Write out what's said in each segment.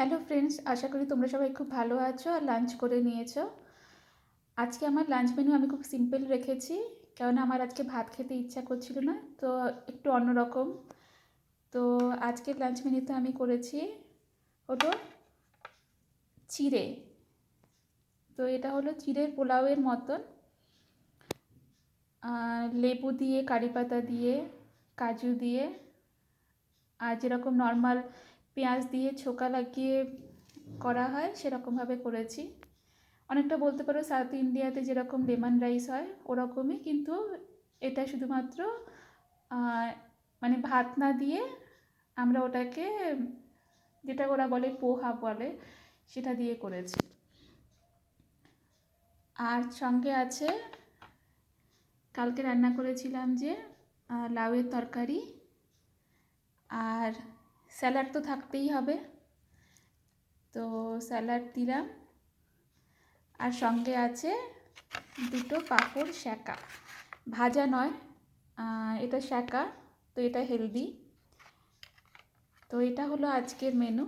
Hello friends, আশা করি তোমরা সবাই খুব ভালো আছো আর লাঞ্চ করে নিয়েছো। আজকে আমার লাঞ্চ মেনু আমি খুব সিম্পল রেখেছি, কেননা আমার আজকে ভাত খেতে ইচ্ছা করছিল না, তো একটু অন্যরকম। তো আজকের লাঞ্চ মেনুতে আমি করেছি হলো চিড়ে। তো এটা হলো চিড়ের পোলাওয়ের মতন, লেবু দিয়ে, কারি পাতা দিয়ে, কাজু দিয়ে, আর যেরকম নর্মাল পেঁয়াজ দিয়ে ছোকা লাগিয়ে করা হয় সেরকমভাবে করেছি। অনেকটা বলতে পারো সাউথ ইন্ডিয়াতে যেরকম লেমন রাইস হয় ওরকমই, কিন্তু এটা শুধুমাত্র মানে ভাত না দিয়ে আমরা ওটাকে, যেটা ওরা বলে পোহা বলে, সেটা দিয়ে করেছি। আর সঙ্গে আছে, কালকে রান্না করেছিলাম যে লাউয়ের তরকারি, আর স্যালাড তো থাকতেই হবে, তো স্যালাড দিলাম। আর সঙ্গে আছে দুটো পাঁপড় সেঁকা, ভাজা নয়, এটা সেঁকা, তো এটা হেলদি। তো এটা হলো আজকের মেনু।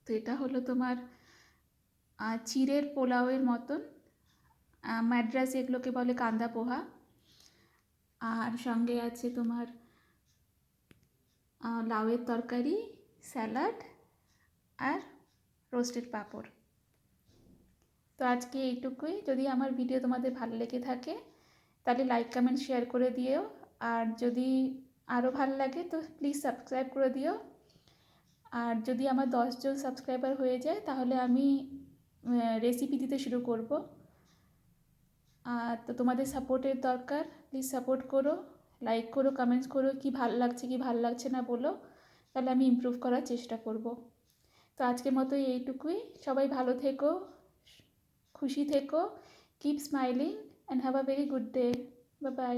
তো এটা হলো তোমার চিড়ের পোলাওয়ের মতন, ম্যাড্রাস এগুলোকে বলে কান্দা পোহা। আর সঙ্গে আছে তোমার লাউয়ের তরকারি, স্যালাড আর রোস্টেড পাঁপড়। তো আজকে এইটুকুই। যদি আমার ভিডিও তোমাদের ভালো লেগে থাকে তাহলে লাইক কমেন্ট শেয়ার করে দিও, আর যদি আরও ভালো লাগে তো প্লিজ সাবস্ক্রাইব করে দিও। আর যদি আমার 10 জন সাবস্ক্রাইবার হয়ে যায় তাহলে আমি রেসিপি দিতে শুরু করব। তো তোমাদের সাপোর্টের দরকার, প্লিজ সাপোর্ট করো, লাইক করো, কমেন্টস করো, কি ভালো লাগছে কি ভালো লাগছে না বলো, তাহলে আমি ইমপ্রুভ করার চেষ্টা করব। তো আজকের মতো এইটুকুই। সবাই ভালো থেকো, খুশি থেকো, keep smiling and have a very good day. Bye bye.